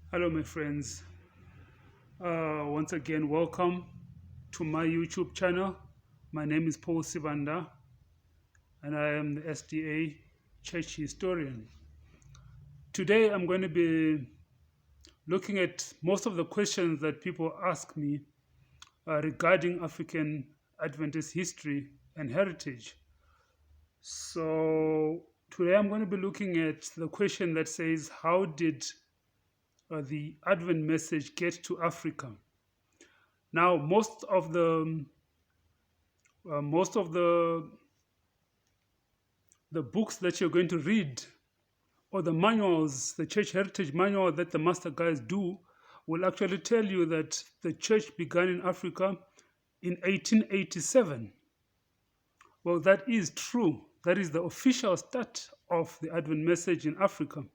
Hello, my friends. Once again, welcome to my YouTube channel. My name is Paul Sivanda, and I am the SDA Church Historian. Today, I'm going to be looking at most of the questions that people ask me regarding African Adventist history and heritage. So, today, I'm going to be looking at the question that says, how did the Advent message get to Africa? Now, most of the books that you're going to read, or the manuals, the church heritage manual that the master guys do, will actually tell you that the church began in Africa in 1887. Well, that is true. That is the official start of the Advent message in Africa.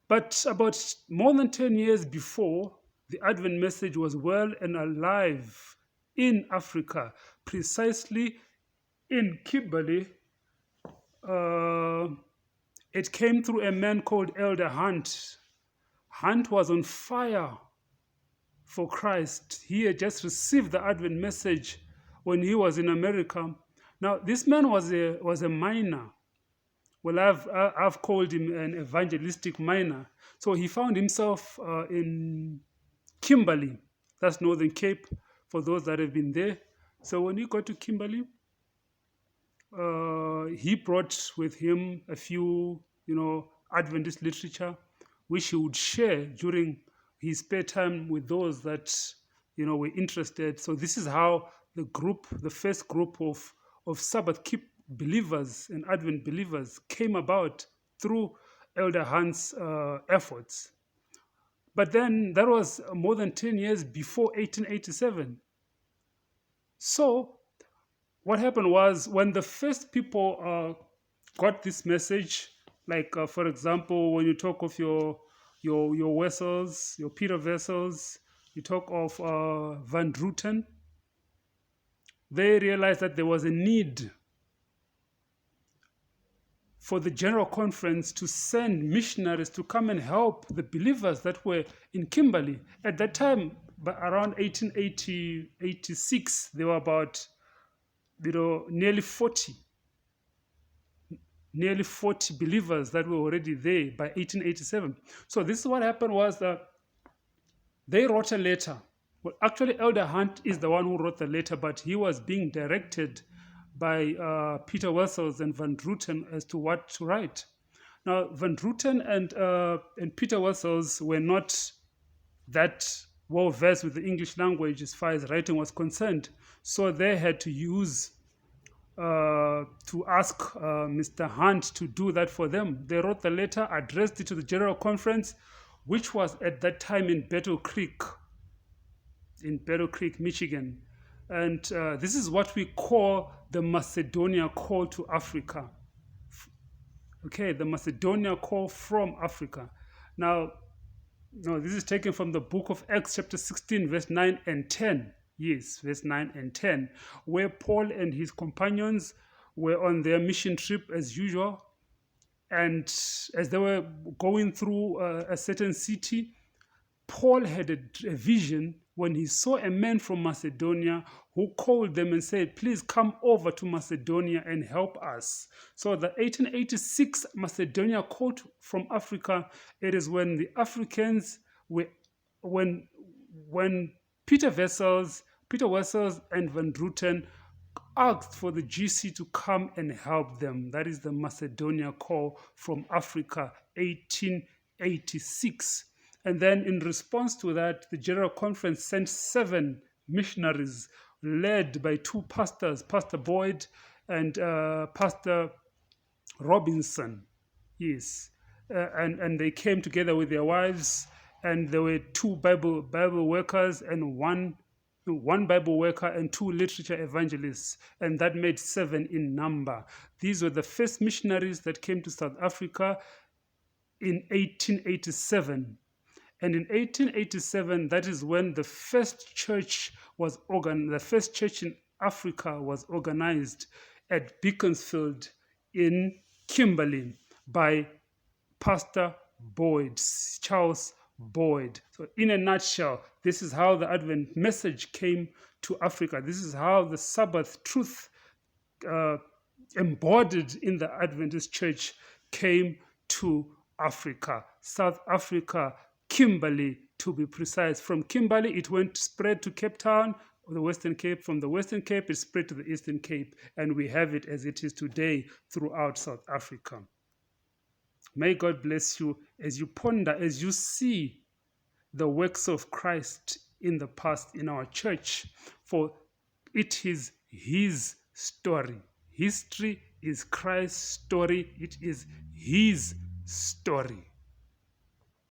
But about more than 10 years before, the Advent message was well and alive in Africa, precisely in Kimberley. Uh, it came through a man called Elder Hunt. Hunt was on fire for Christ. He had just received the Advent message when he was in America. Now, this man was a miner. Well, I've called him an evangelistic miner. So he found himself in Kimberley, that's Northern Cape, for those that have been there. So when he got to Kimberley, he brought with him a few, Adventist literature, which he would share during his spare time with those that, were interested. So this is how the first group of Sabbath keep believers and Advent believers came about through Elder Hunt's efforts. But then that was more than 10 years before 1887. So what happened was when the first people got this message, like for example, when you talk of your Wessels, your Peter Wessels, you talk of Van Druten, they realized that there was a need for the General Conference to send missionaries to come and help the believers that were in Kimberley. At that time, around 1880, 86, there were about nearly 40 believers that were already there by 1887. So this is what happened was that they wrote a letter. Well, actually, Elder Hunt is the one who wrote the letter, but he was being directed by Peter Wessels and Van Druten as to what to write. Now, Van Druten and Peter Wessels were not that well versed with the English language as far as writing was concerned, so they had to use to ask Mr. Hunt to do that for them. They wrote the letter, addressed it to the General Conference, which was at that time in Battle Creek, Michigan. And this is what we call the Macedonia Call to Africa. Okay, the Macedonia Call from Africa. Now, this is taken from the book of Acts, chapter 16, verse 9 and 10. Yes, verse 9 and 10, where Paul and his companions were on their mission trip as usual. And as they were going through a certain city, Paul had a vision when he saw a man from Macedonia who called them and said, please come over to Macedonia and help us. So the 1886 Macedonia Call from Africa, it is when the Africans were, when Peter Wessels and Van Druten asked for the GC to come and help them. That is the Macedonia Call from Africa, 1886. And then in response to that, the General Conference sent 7 missionaries led by 2 pastors, Pastor Boyd and Pastor Robinson. Yes. And they came together with their wives, and there were 2 Bible workers and one Bible worker and 2 literature evangelists, and that made 7 in number. These were the first missionaries that came to South Africa in 1887. And in 1887, that is when the first church was organized. The first church in Africa was organized at Beaconsfield in Kimberley by Pastor Boyd, Charles Boyd. So in a nutshell, this is how the Advent message came to Africa. This is how the Sabbath truth uh, embodied in the Adventist church came to Africa, South Africa, Kimberley to be precise. From Kimberley, it went spread to Cape Town, the Western Cape. From the Western Cape, it spread to the Eastern Cape, and we have it as it is today throughout South Africa. May God bless you as you ponder, as you see the works of Christ in the past in our church, for it is His story. History is Christ's story. It is His story.